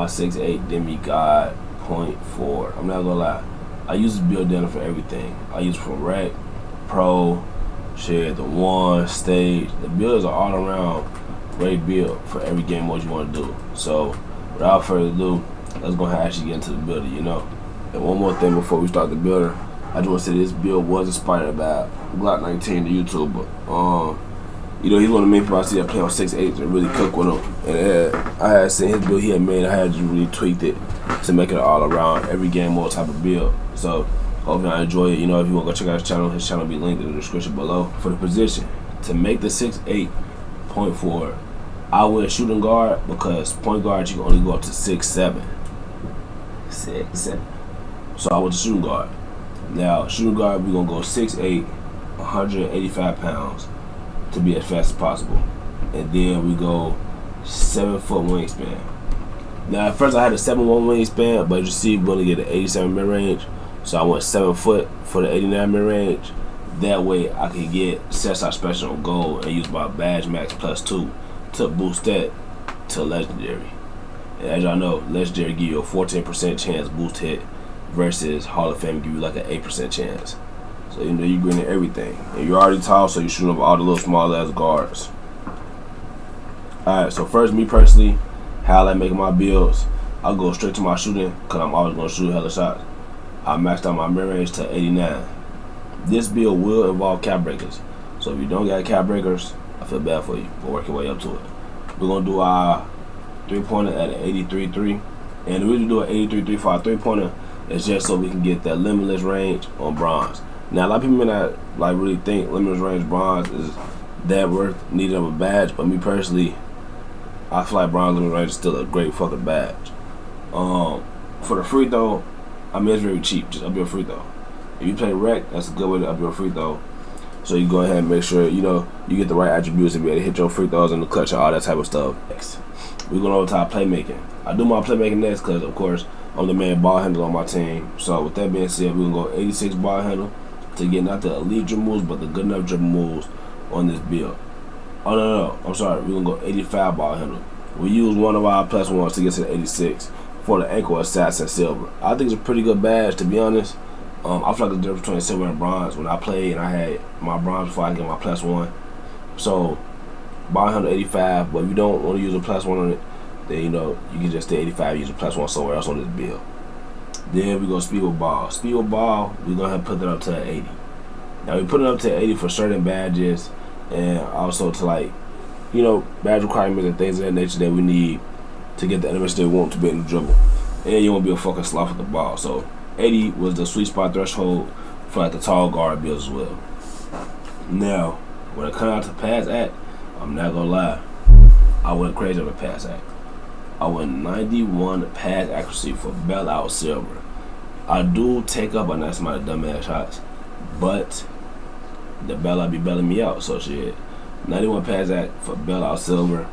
6'8 Demigod .4. I'm not gonna lie, I use this build down for everything. I use it for rec, pro, share the one, stage. The builds are all around great build for every game mode you want to do. So without further ado, let's go ahead and actually get into the builder, you know. And one more thing before we start the builder, I just want to say this build was inspired by Glock 19, the YouTuber. You know, he's one of the main people I see that play on 6'8 and really cook with him. And I had seen his build he had made. I had just really tweaked it to make it an all around every game mode type of build. So hopefully I enjoy it. You know, if you want to go check out his channel will be linked in the description below. For the position, to make the 6'8 .4, I went shooting guard because point guard you can only go up to 6'7. 6'7. So I went to shooting guard. Now shooting guard we're gonna go 6'8, 185 pounds to be as fast as possible, and then we go 7 foot wingspan. Now at first I had a 7'1" wingspan, but you see we're gonna get an 87 mid range, so I went 7 foot for the 89 mid range. That way I could get set special on gold and use my badge max +2 to boost that to legendary. And as y'all know, legendary give you a 14% chance boost hit versus Hall of Fame give you like an 8% chance. So you know you're greening everything, and you're already tall, so you're shooting up all the little small ass guards. Alright, so first, me personally, how I like making my builds, I'll go straight to my shooting because I'm always gonna shoot hella shots. I maxed out my mid range to 89. This build will involve cap breakers, so if you don't got cap breakers, I feel bad for you, but work your way up to it. We're gonna do our 3-pointer at an 83.3, and the reason we do an 83.3 for our 3-pointer is just so we can get that limitless range on bronze. Now a lot of people may not like really think limitless range bronze is that worth needing of a badge, but me personally, I feel like bronze limitless range is still a great fucking badge. For the free throw, I mean it's very cheap, just up your free throw. If you play rec, that's a good way to up your free throw. So you go ahead and make sure you know you get the right attributes to be able to hit your free throws in the clutch and all that type of stuff. Next, we're going over to our playmaking. I do my playmaking next because of course I'm the main ball handler on my team. So with that being said, we're gonna go 86 ball handle to get not the elite dribble moves, but the good enough dribble moves on this build. Oh no, I'm sorry, we're gonna go 85 ball handle. We use one of our +1s to get to the 86 for the ankle assassin silver. I think it's a pretty good badge, to be honest. I feel like the difference between silver and bronze. When I played and I had my bronze before I get my +1. So ball handle 85, but if you don't want to use a +1 on it, then you know you can just stay 85, use a +1 somewhere else on this build. Then we go speed with ball. Speed with ball, we're gonna have to put that up to 80. Now we put it up to 80 for certain badges, and also to like, you know, badge requirements and things of that nature that we need to get the animation they want to be able to dribble. And you won't be a fucking sloth with the ball. So 80 was the sweet spot threshold for like the tall guard builds as well. Now, when it comes out to pass act, I'm not gonna lie, I went crazy on the pass act. I went 91 pass accuracy for bailout silver. I do take up a nice amount of dumbass shots, but the bailout be bailing me out. So shit, 91 pass act for bailout silver.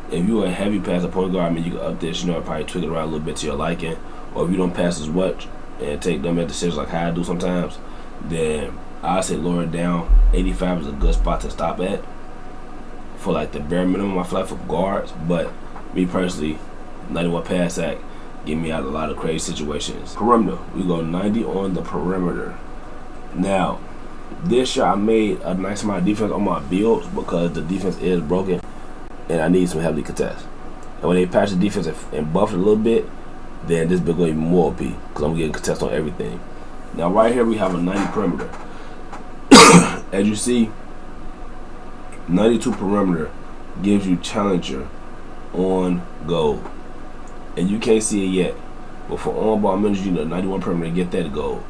If you a heavy passer point guard, I mean you can up this, you know, probably tweak it around a little bit to your liking. Or if you don't pass as much and take dumbass decisions like how I do sometimes, then I say lower it down. 85 is a good spot to stop at for like the bare minimum I feel like for guards, but me personally, 91 pass act get me out of a lot of crazy situations. Perimeter, we go 90 on the perimeter. Now, this year I made a nice amount of defense on my builds because the defense is broken and I need some heavily contests. And when they patch the defense and buff it a little bit, then this build going to be more OP because I'm getting contest on everything. Now right here we have a 90 perimeter. As you see, 92 perimeter gives you challenger on gold, and you can't see it yet, but for on ball minutes you need 91 perimeter to get that gold.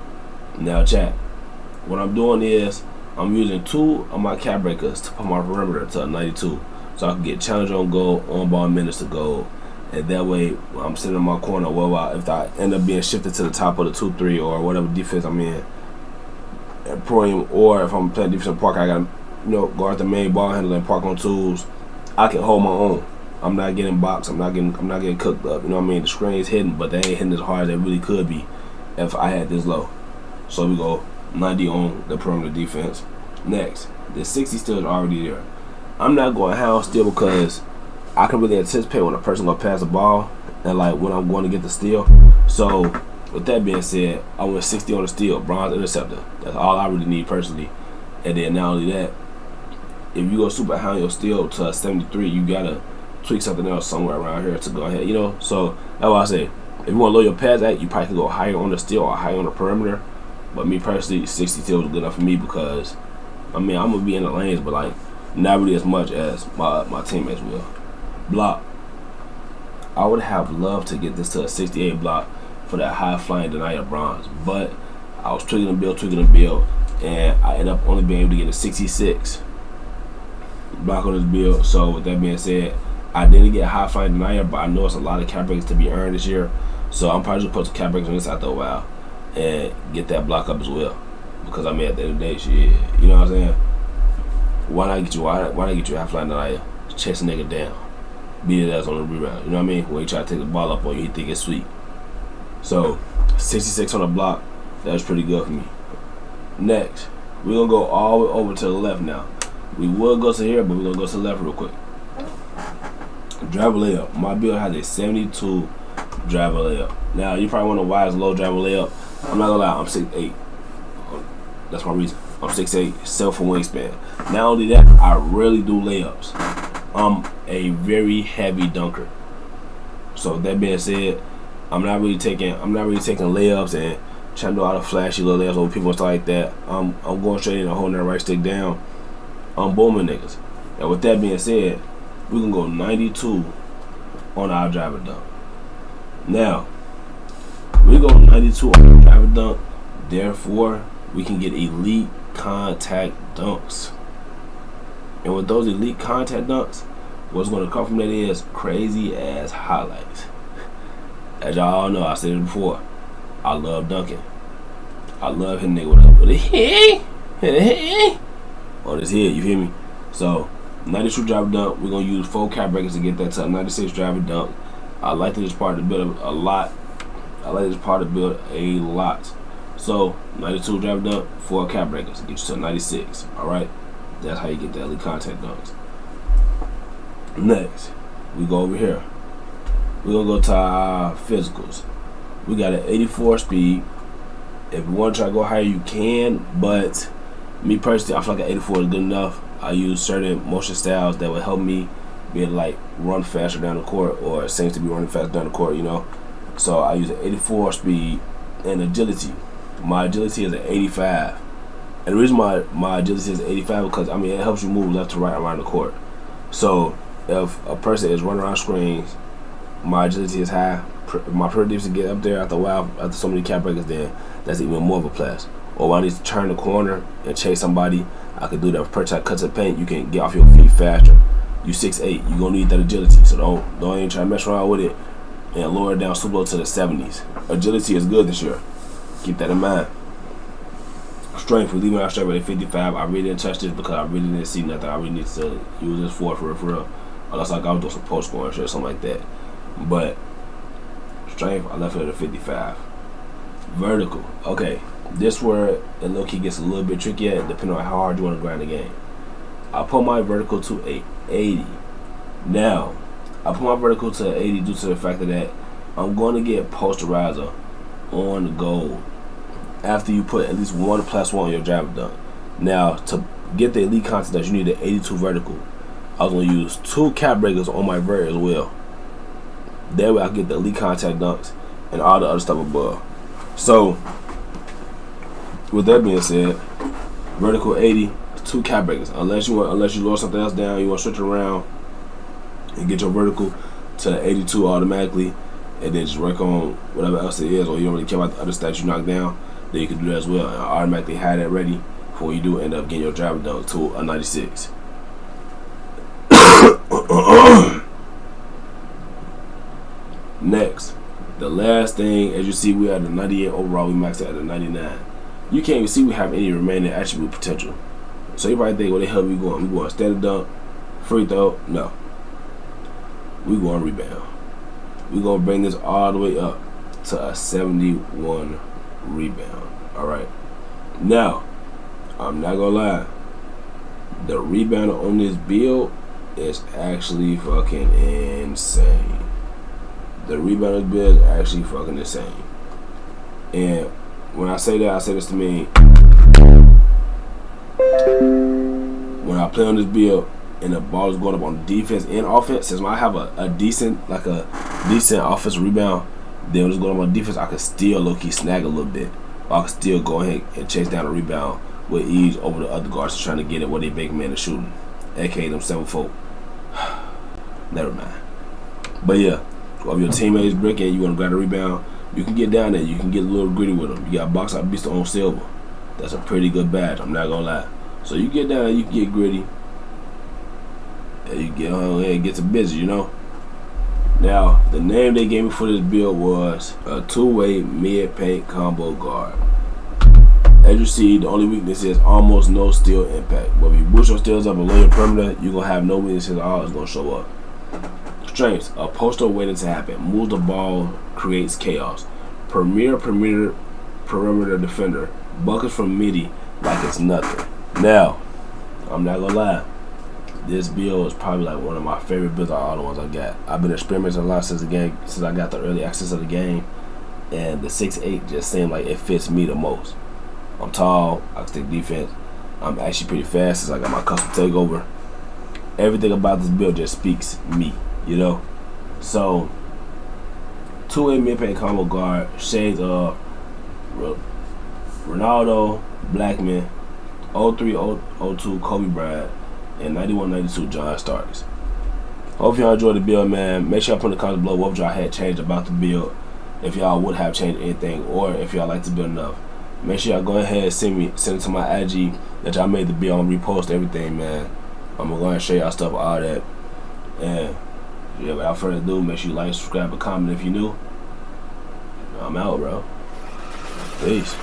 Now chat, what I'm doing is I'm using 2 of my cap breakers to put my perimeter to a 92 so I can get challenger on gold, on ball minutes to gold, and that way when I'm sitting in my corner, well, if I end up being shifted to the top of the 2-3 or whatever defense I'm in at pro, or if I'm playing defensive park, I gotta, you know, guard the main ball handler and park on tools, I can hold my own. I'm not getting boxed. I'm not getting cooked up. You know what I mean? The screen's hidden, but they ain't hitting as hard as they really could be if I had this low. So we go 90 on the perimeter defense. Next, the 60 still is already there. I'm not going house still because I can really anticipate when a person gonna pass the ball and like when I'm going to get the steal. So with that being said, I went 60 on the steal, bronze interceptor. That's all I really need personally. And then not only that, if you go super high on your steal to a 73, you gotta tweak something else somewhere around here to go ahead, you know. So that's why I say, if you want to lower your pass at, you probably can go higher on the steal or higher on the perimeter. But me personally, 60 steals was good enough for me because, I mean, I'm gonna be in the lanes, but like not really as much as my teammates will. Block. I would have loved to get this to a 68 block for that high flying denier bronze, but I was tweaking the build, and I ended up only being able to get a 66 block on this build. So with that being said, I didn't get high flying denier, but I know it's a lot of cap breaks to be earned this year. So I'm probably just put some cap breaks on this after a while and get that block up as well. Because I mean, at the end of the day, shit, you know what I'm saying? Why not get you high flying denier? Chase a nigga down, beat his ass on the rebound. You know what I mean? When he try to take the ball up on you, he think it's sweet. So 66 on the block, that's pretty good for me. Next, we're gonna go all the way over to the left now. We will go to here, but we're gonna go to the left real quick. Driver layup. My build has a 72 driver layup. Now you probably wonder why it's low driver layup. I'm not gonna lie, I'm 6'8". That's my reason. I'm 6'8", 7 for wingspan. Not only that, I really do layups. I'm a very heavy dunker. So with that being said, I'm not really taking layups and trying to do all the flashy little layups over people and stuff like that. I'm going straight in and holding that right stick down. I'm booming niggas. And with that being said, we can go 92 on our driver dunk. Now, we go 92 on our driver dunk, therefore we can get elite contact dunks. And with those elite contact dunks, what's going to come from that is crazy ass highlights. As y'all know, I said it before, I love dunking. I love hitting nigga with a hit on his head, you hear me? So 92 driver dunk, we're gonna use 4 cap breakers to get that to a 96 driver dunk. I like this part of the build a lot. So 92 driver dunk, 4 cap breakers, get you to a 96. Alright? That's how you get the elite contact dunks. Next, we go over here. We're gonna go to our physicals. We got an 84 speed. If you want to try to go higher, you can, but me personally, I feel like an 84 is good enough. I use certain motion styles that will help me be able to like run faster down the court, or it seems to be running faster down the court, you know. So I use an 84 speed and agility. My agility is an 85. And the reason my agility is 85 because I mean it helps you move left to right around the court. So if a person is running around screens, my agility is high. My predicts to get up there after a while, after so many cap breakers, then that's even more of a plus. Or when I need to turn the corner and chase somebody, I can do that. Per try cut to the paint, you can get off your feet faster. You 6'8", you gonna need that agility. So don't even try to mess around with it and lower it down super low to the 70s. Agility is good this year. Keep that in mind. Strength, we're leaving our strength at 55. I really didn't touch this because I really didn't see nothing. I really need to use this for real. Unless like I was doing some post scoring shit or something like that. But strength, I left it at a 55. Vertical, okay. This where it low-key gets a little bit tricky at, depending on how hard you want to grind the game. I put my vertical to a 80. Now, I put my vertical to 80 due to the fact that I'm going to get posterizer on the goal after you put at least 1 +1 on your driver dunk. Now, to get the elite contact, you need an 82 vertical. I was going to use 2 cap breakers on my vert as well. That way I get the elite contact dunks and all the other stuff above. So, with that being said, vertical 80, 2 cap breakers. Unless you lower something else down, you want to switch it around and get your vertical to 82 automatically, and then just work on whatever else it is, or you don't really care about the other stats you knock down, then you can do that as well. And automatically have that ready before you do end up getting your driver dunk to a 96. Next, the last thing, as you see, we had a 98 overall. We maxed out at a 99. You can't even see we have any remaining attribute potential. So you probably think, what the hell we going? We going standard dunk, free throw? No. We going rebound. We gonna bring this all the way up to a 71 rebound. All right. Now, I'm not gonna lie. The rebounder on this build is actually fucking insane. The rebound of this build is actually fucking insane. And when I say that, I say this to mean when I play on this build and the ball is going up on defense and offense, since when I have a decent offensive rebound, then when it's going up on defense, I can still low-key snag a little bit. Or I can still go ahead and chase down a rebound with ease over the other guards trying to get it where they big man is shooting. AKA them 7-4. Never mind. But yeah, if your teammate is breaking, you want to grab a rebound, you can get down there. You can get a little gritty with them. You got Box Out Beast on silver. That's a pretty good badge. I'm not gonna lie. So you get down there, you can get gritty. And you get on and get to busy, you know. Now, the name they gave me for this build was a two-way mid-paint combo guard. As you see, the only weakness is almost no steal impact. But if you boost your steals up below your perimeter, you're gonna have no weaknesses at all. It's gonna show up. Strengths: a poster waiting to happen. Moves the ball, creates chaos. Premier perimeter defender. Buckets from midi like it's nothing. Now, I'm not gonna lie. This build is probably like one of my favorite builds out of all the ones I got. I've been experimenting a lot since I got the early access of the game, and the 6'8" just seemed like it fits me the most. I'm tall, I can stick defense. I'm actually pretty fast since I got my custom takeover. Everything about this build just speaks me, you know. So, two-way mid-paint combo guard, shades of Ronaldo, Blackman, 03-02 Kobe Bryant, and 91-92 John Starks. Hope y'all enjoyed the build, man. Make sure y'all put in the comments below what y'all had changed about the build, if y'all would have changed anything, or if y'all like the build enough. Make sure y'all go ahead and send it to my IG that y'all made the build. I'm gonna repost everything, man. I'm gonna go ahead and show y'all stuff, all that. And yeah, without further ado, make sure you like, subscribe, and comment if you're new. I'm out, bro. Peace.